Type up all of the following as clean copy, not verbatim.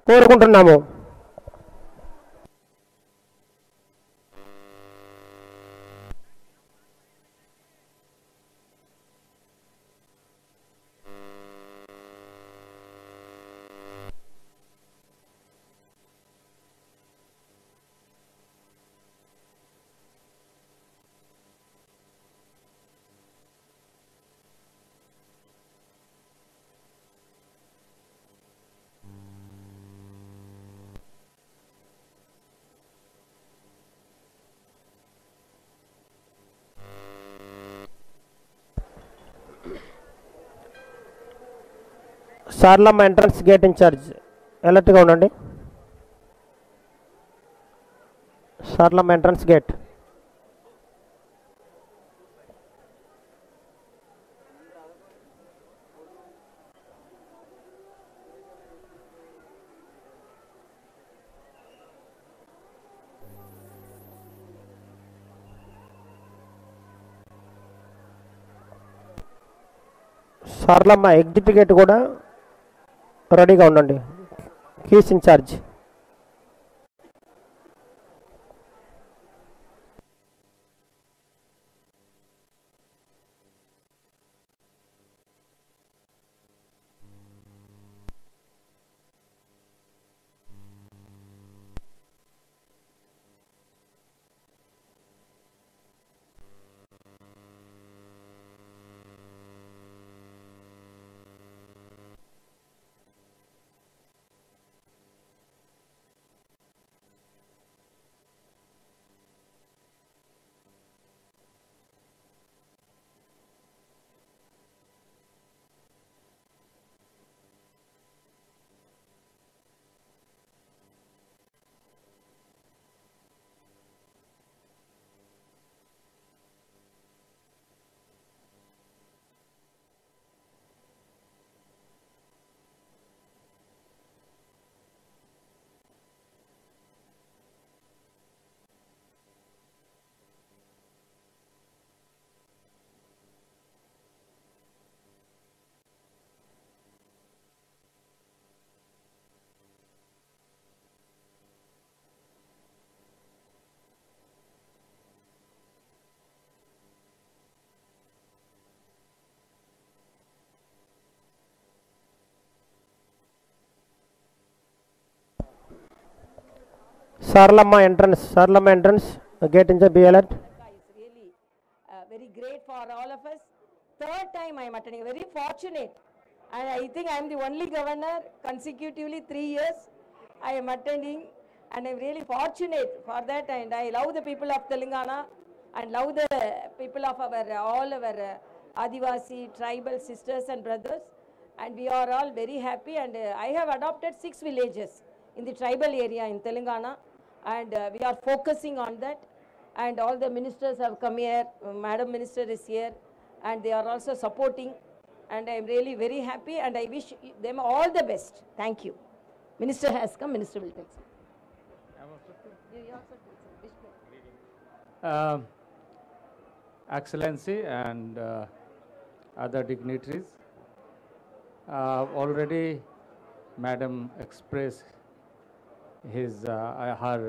కోరుకుంటున్నాము. Sarlamma entrance gate in charge అలర్ట్గా ఉండండి. Sarlamma entrance gate. Sarlamma exit gate కూడా రెడీగా ఉండండి. Keys in charge. Sarlamma entrance, gate in the be alert. It's really very great for all of us. Third time I am attending, very fortunate. And I think I am the only governor consecutively 3 years I am attending, and I am really fortunate for that. And I love the people of Telangana and love the people of all our Adivasi tribal sisters and brothers. And we are all very happy, and I have adopted 6 villages in the tribal area in Telangana, and we are focusing on that. And all the ministers have come here, Madam Minister is here, and they are also supporting, and I am really very happy, and I wish them all the best. Thank you. Minister has come, Minister will take some. Excellency and other dignitaries, already Madam expressed her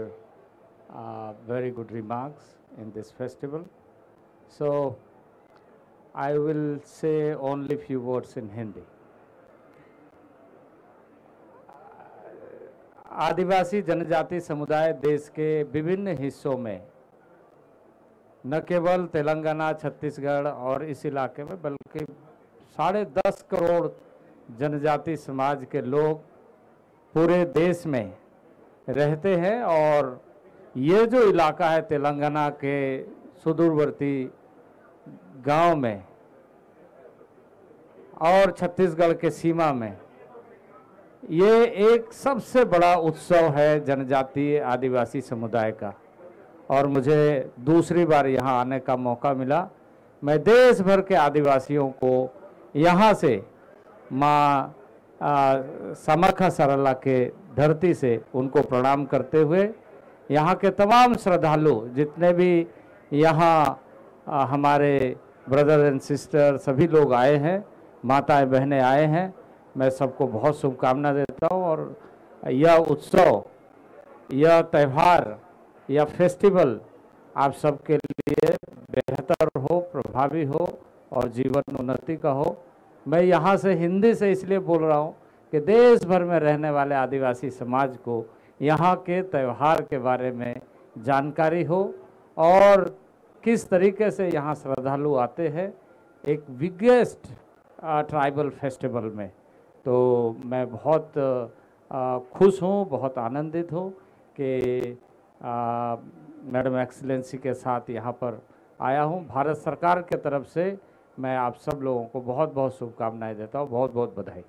very good remarks in this festival. So I will say only few words in Hindi. आदिवासी जनजाति समुदाय देश के विभिन्न हिस्सों में, न केवल तेलंगाना, छत्तीसगढ़ और इस इलाके में, बल्कि 10.5 करोड़ जनजाति समाज के लोग पूरे देश में रहते हैं। और ये जो इलाका है तेलंगाना के सुदूरवर्ती गांव में और छत्तीसगढ़ के सीमा में, ये एक सबसे बड़ा उत्सव है जनजातीय आदिवासी समुदाय का, और मुझे दूसरी बार यहाँ आने का मौका मिला। मैं देश भर के आदिवासियों को यहाँ से माँ समाखा सरला के धरती से उनको प्रणाम करते हुए, यहाँ के तमाम श्रद्धालु जितने भी यहाँ हमारे ब्रदर एंड सिस्टर सभी लोग आए हैं, माताएं बहनें आए हैं, मैं सबको बहुत शुभकामना देता हूँ। और यह उत्सव, यह त्यौहार, यह फेस्टिवल आप सबके लिए बेहतर हो, प्रभावी हो और जीवन उन्नति का हो। मैं यहाँ से हिंदी से इसलिए बोल रहा हूँ कि देश भर में रहने वाले आदिवासी समाज को यहाँ के त्यौहार के बारे में जानकारी हो और किस तरीके से यहाँ श्रद्धालु आते हैं एक बिगेस्ट ट्राइबल फेस्टिवल में। तो मैं बहुत खुश हूँ, बहुत आनंदित हूँ कि मैडम एक्सीलेंसी के साथ यहाँ पर आया हूँ। भारत सरकार के तरफ से मैं आप सब लोगों को बहुत बहुत शुभकामनाएं देता हूँ, बहुत बहुत बधाई।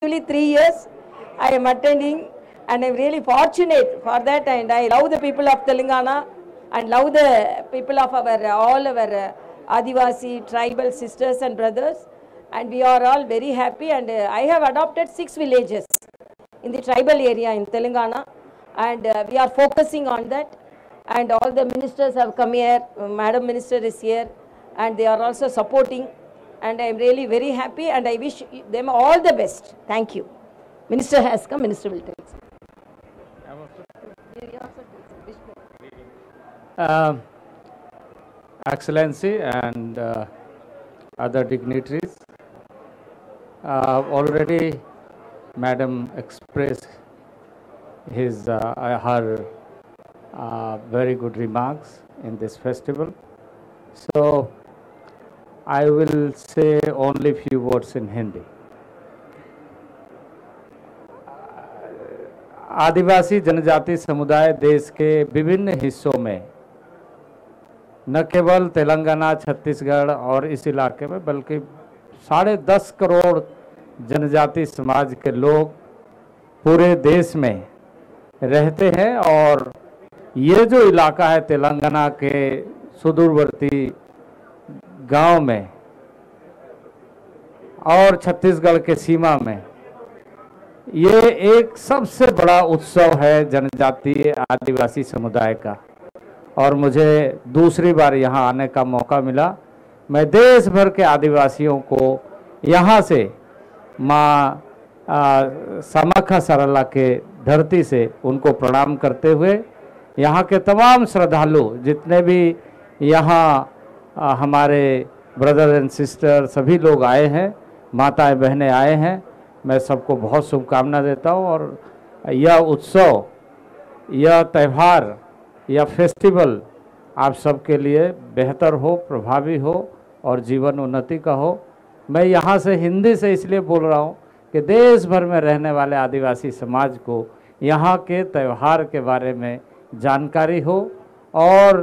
Actually 3 years I am attending, and I am really fortunate for that, and I love the people of Telangana and love the people of our all our Adivasi tribal sisters and brothers, and we are all very happy. And I have adopted 6 villages in the tribal area in Telangana, and we are focusing on that, and all the ministers have come here. Madam Minister is here, and they are also supporting, and I am really very happy, and I wish them all the best. Thank you. Minister has come. Minister will take. Excellency and other dignitaries, already Madam expressed her very good remarks in this festival. So I will say only few words in Hindi. आदिवासी जनजाति समुदाय देश के विभिन्न हिस्सों में, न केवल तेलंगाना, छत्तीसगढ़ और इस इलाके में, बल्कि 10.5 करोड़ जनजाति समाज के लोग पूरे देश में रहते हैं। और ये जो इलाका है तेलंगाना के सुदूरवर्ती गांव में, और छत्तीसगढ़ के सीमा में ये एक सबसे बड़ा उत्सव है जनजातीय आदिवासी समुदाय का, और मुझे दूसरी बार यहाँ आने का मौका मिला। मैं देश भर के आदिवासियों को यहाँ से माँ समाखा सरला के धरती से उनको प्रणाम करते हुए, यहाँ के तमाम श्रद्धालु जितने भी यहाँ हमारे ब्रदर एंड सिस्टर सभी लोग आए हैं, माताएं बहनें आए हैं, मैं सबको बहुत शुभकामना देता हूँ। और यह उत्सव, यह त्यौहार, यह फेस्टिवल आप सबके लिए बेहतर हो, प्रभावी हो और जीवन उन्नति का हो। मैं यहाँ से हिंदी से इसलिए बोल रहा हूँ कि देश भर में रहने वाले आदिवासी समाज को यहाँ के त्यौहार के बारे में जानकारी हो और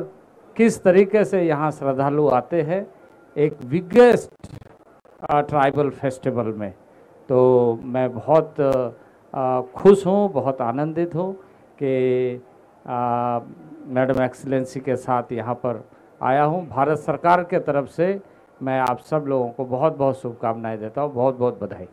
किस तरीके से यहाँ श्रद्धालु आते हैं एक बिगेस्ट ट्राइबल फेस्टिवल में। तो मैं बहुत खुश हूँ, बहुत आनंदित हूँ कि मैडम एक्सीलेंसी के साथ यहाँ पर आया हूँ। भारत सरकार के तरफ से मैं आप सब लोगों को बहुत बहुत शुभकामनाएं देता हूँ, बहुत बहुत बधाई।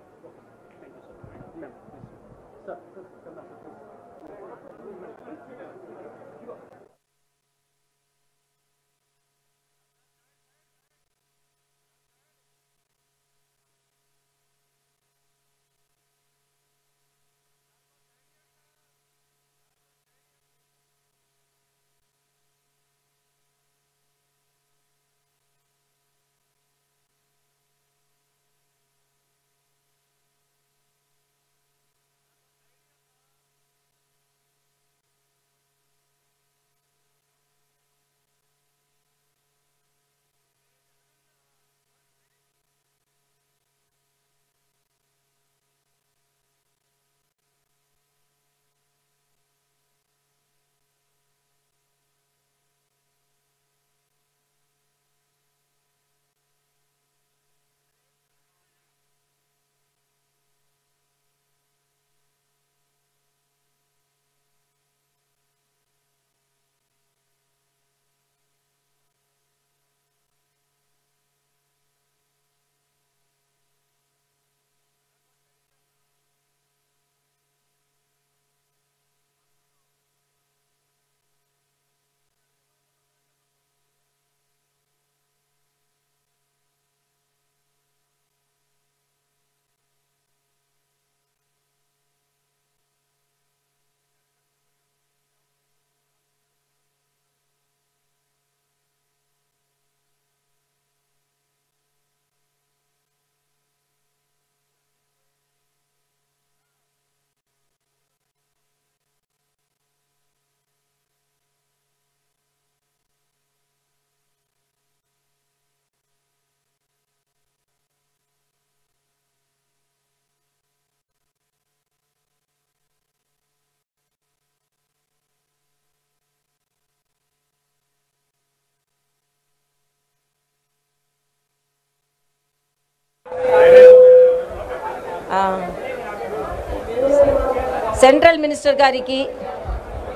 సెంట్రల్ మినిస్టర్ గారికి,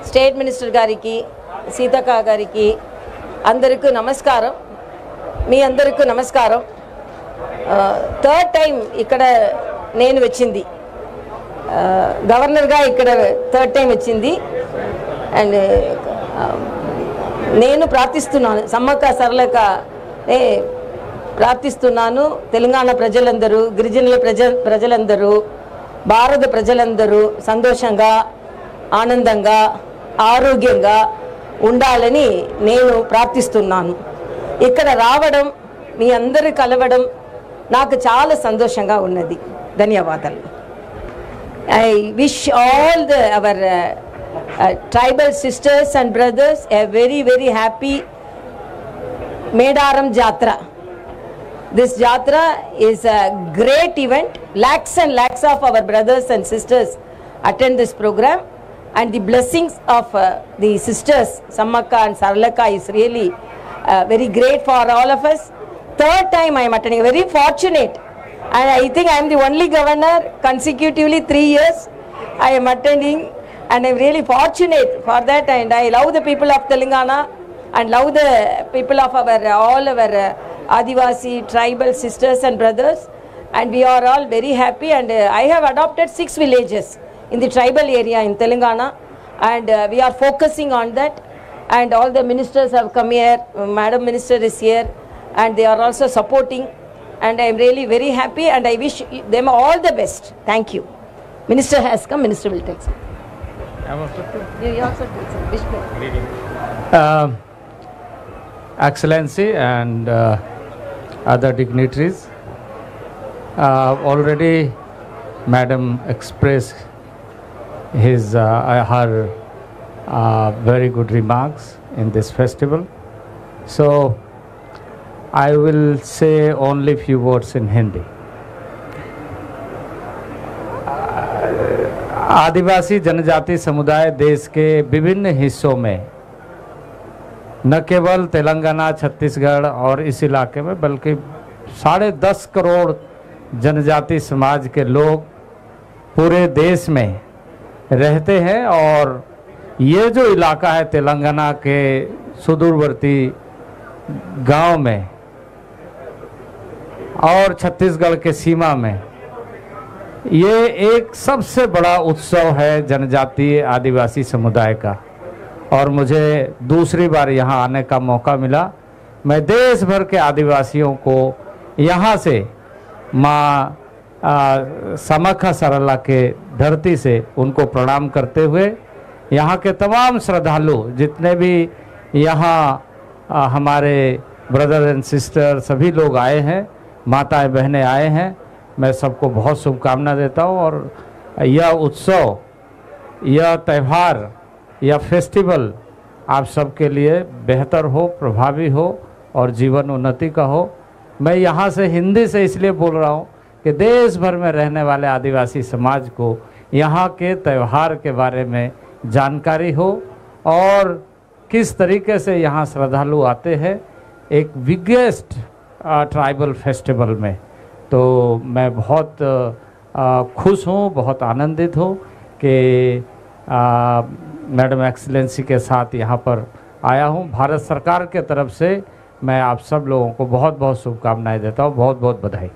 స్టేట్ మినిస్టర్ గారికి, సీతక్క గారికి అందరికీ నమస్కారం. మీ అందరికీ నమస్కారం. థర్డ్ టైం ఇక్కడ నేను వచ్చింది, గవర్నర్గా ఇక్కడ థర్డ్ టైం వచ్చింది. అండ్ నేను ప్రార్థిస్తున్నాను, సమ్మక్క సరళక ప్రార్థిస్తున్నాను. తెలంగాణ ప్రజలందరూ, గిరిజనుల ప్రజలందరూ, భారత ప్రజలందరూ సంతోషంగా, ఆనందంగా, ఆరోగ్యంగా ఉండాలని నేను ప్రార్థిస్తున్నాను. ఇక్కడ రావడం, మీ అందరూ కలవడం నాకు చాలా సంతోషంగా ఉన్నది. ధన్యవాదాలు. I wish all our tribal sisters and brothers a very happy Medaram Jatra. This Jatra is a great event. Lakhs and lakhs of our brothers and sisters attend this program, and the blessings of the sisters Sammakka and Saralaka is really very great for all of us. Third time I am attending, very fortunate, and I think I am the only governor consecutively 3 years I am attending, and I am really fortunate for that. And I love the people of Telangana and love the people of our all our Adivasi tribal sisters and brothers. and we are all very happy, and I have adopted 6 villages in the tribal area in Telangana, and we are focusing on that, and all the ministers have come here, Madam Minister is here, and they are also supporting, and I am really very happy, and I wish them all the best. Thank you. Minister has come, Minister will take some. You also take some. Wish Excellency and other dignitaries, already Madam expressed her very good remarks in this festival. So I will say only few words in Hindi. आदिवासी जनजाति समुदाय देश के विभिन्न हिस्सों में, न केवल तेलंगाना, छत्तीसगढ़ और इस इलाके में, बल्कि 10.5 करोड़ जनजाति समाज के लोग पूरे देश में रहते हैं। और ये जो इलाका है तेलंगाना के सुदूरवर्ती गांव में और छत्तीसगढ़ के सीमा में, ये एक सबसे बड़ा उत्सव है जनजातीय आदिवासी समुदाय का। और मुझे दूसरी बार यहाँ आने का मौका मिला। मैं देश भर के आदिवासियों को यहाँ से माँ समाखा सरला के धरती से उनको प्रणाम करते हुए, यहाँ के तमाम श्रद्धालु जितने भी यहाँ हमारे ब्रदर एंड सिस्टर सभी लोग आए हैं, माताएं बहनें आए हैं, मैं सबको बहुत शुभकामना देता हूँ। और यह उत्सव, यह त्यौहार, यह फेस्टिवल आप सबके लिए बेहतर हो, प्रभावी हो और जीवन उन्नति का हो। मैं यहाँ से हिंदी से इसलिए बोल रहा हूँ कि देश भर में रहने वाले आदिवासी समाज को यहाँ के त्यौहार के बारे में जानकारी हो और किस तरीके से यहाँ श्रद्धालु आते हैं एक बिगेस्ट ट्राइबल फेस्टिवल में। तो मैं बहुत खुश हूँ, बहुत आनंदित हूँ कि मैडम एक्सीलेंसी के साथ यहाँ पर आया हूँ। भारत सरकार के तरफ से मैं आप सब लोगों को बहुत बहुत शुभकामनाएं देता हूँ, बहुत बहुत बधाई।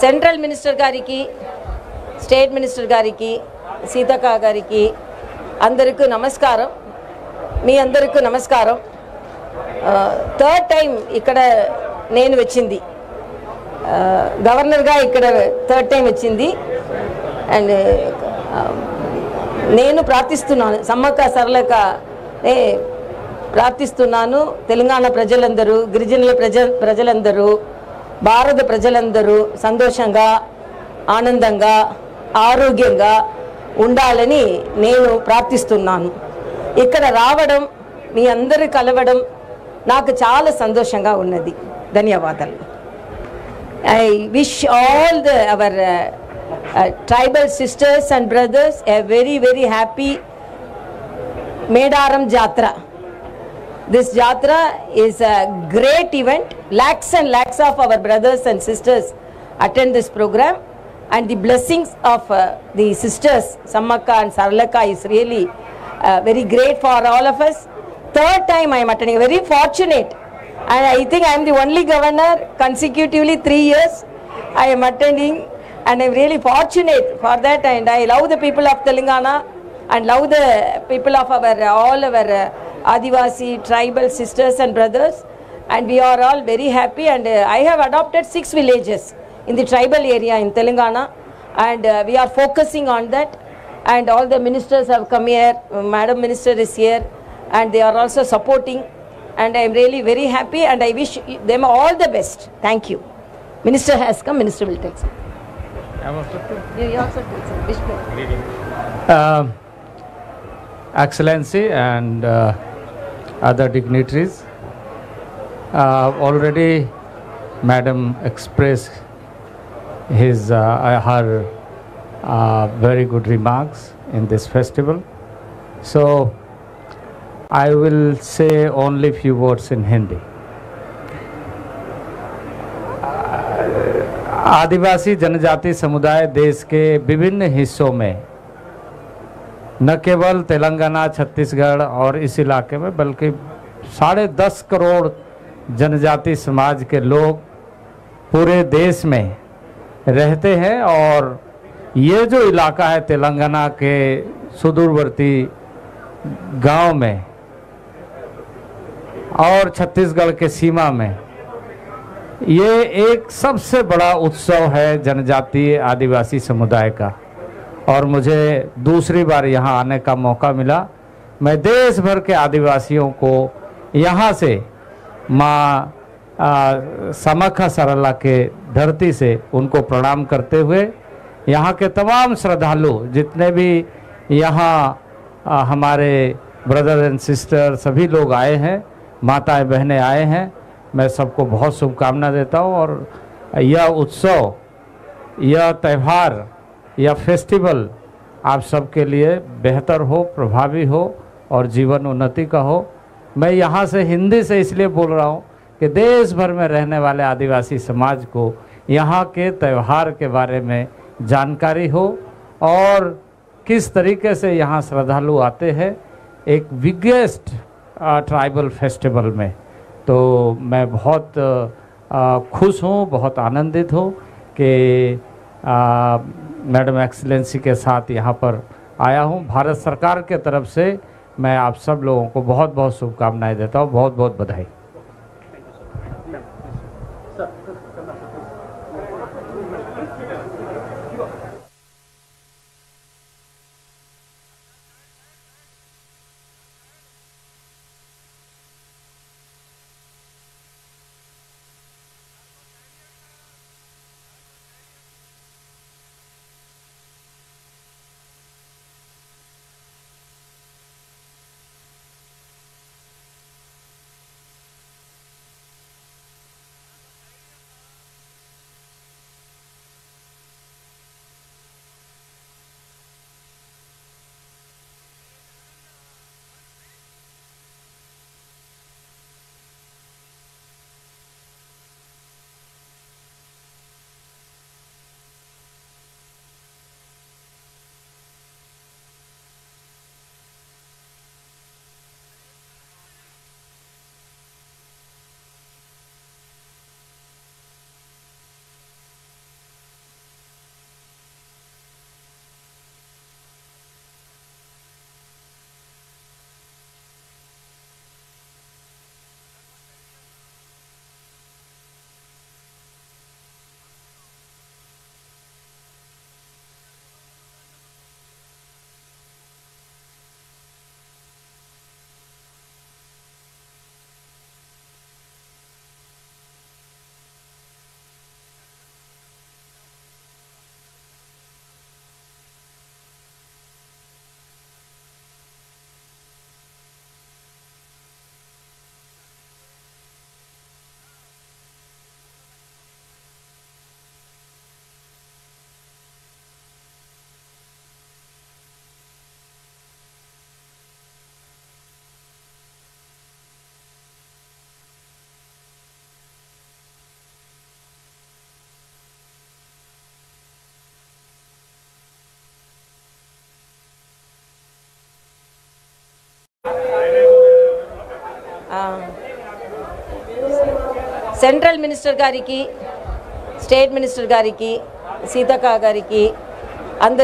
సెంట్రల్ మినిస్టర్ గారికి, స్టేట్ మినిస్టర్ గారికి, సీతక్క గారికి అందరికీ నమస్కారం. మీ అందరికీ నమస్కారం. థర్డ్ టైం ఇక్కడ నేను వచ్చింది. గవర్నర్గా ఇక్కడ థర్డ్ టైం వచ్చింది. అండ్ నేను ప్రార్థిస్తున్నాను, సమ్మక్క సరళక ప్రార్థిస్తున్నాను. తెలంగాణ ప్రజలందరూ, గిరిజనుల ప్రజలందరూ, భారత ప్రజలందరూ సంతోషంగా, ఆనందంగా, ఆరోగ్యంగా ఉండాలని నేను ప్రార్థిస్తున్నాను. ఇక్కడ రావడం, మీ అందరూ కలవడం నాకు చాలా సంతోషంగా ఉన్నది. ధన్యవాదాలు. I wish all our tribal sisters and brothers a very, very happy Medaram Jatra. This Jatra is a great event. Lakhs and lakhs of our brothers and sisters attend this program, and the blessings of the sisters Sammakka and Saralaka is really very great for all of us. Third time I am attending, very fortunate, and I think I am the only governor consecutively 3 years I am attending, and I am really fortunate for that. And I love the people of Telangana and love the people of our all our Adivasi tribal sisters and brothers, and we are all very happy. And I have adopted 6 villages in the tribal area in Telangana, and we are focusing on that. And all the ministers have come here, Madam Minister is here, and they are also supporting, and I am really very happy, and I wish them all the best. Thank you. Minister has come, Minister will take some. You also take some. Vishnu. Excellency and other dignitaries, already Madam expressed her very good remarks in this festival. So I will say only few words in Hindi. आदिवासी जनजाति समुदाय देश के विभिन्न हिस्सों में, न केवल तेलंगाना, छत्तीसगढ़ और इस इलाके में, बल्कि 10.5 करोड़ जनजाति समाज के लोग पूरे देश में रहते हैं। और ये जो इलाका है तेलंगाना के सुदूरवर्ती गांव में और छत्तीसगढ़ के सीमा में, ये एक सबसे बड़ा उत्सव है जनजातीय आदिवासी समुदाय का। और मुझे दूसरी बार यहाँ आने का मौका मिला। मैं देश भर के आदिवासियों को यहाँ से माँ समक्खा सरला के धरती से उनको प्रणाम करते हुए, यहाँ के तमाम श्रद्धालु जितने भी यहाँ हमारे ब्रदर एंड सिस्टर सभी लोग आए हैं, माताएं बहनें आए हैं, मैं सबको बहुत शुभकामना देता हूँ। और यह उत्सव, यह त्यौहार, यह फेस्टिवल आप सबके लिए बेहतर हो, प्रभावी हो और जीवन उन्नति का हो। मैं यहाँ से हिंदी से इसलिए बोल रहा हूँ कि देश भर में रहने वाले आदिवासी समाज को यहाँ के त्यौहार के बारे में जानकारी हो और किस तरीके से यहाँ श्रद्धालु आते हैं एक बिगेस्ट ट्राइबल फेस्टिवल में। तो मैं बहुत खुश हूँ, बहुत आनंदित हूँ कि मैडम एक्सीलेंसी के साथ यहाँ पर आया हूँ। भारत सरकार के तरफ से मैं आप सब लोगों को बहुत बहुत शुभकामनाएं देता हूँ, बहुत बहुत बधाई। సెంట్రల్ మినిస్టర్ గారికి, స్టేట్ మినిస్టర్ గారికి, సీతక్క గారికి,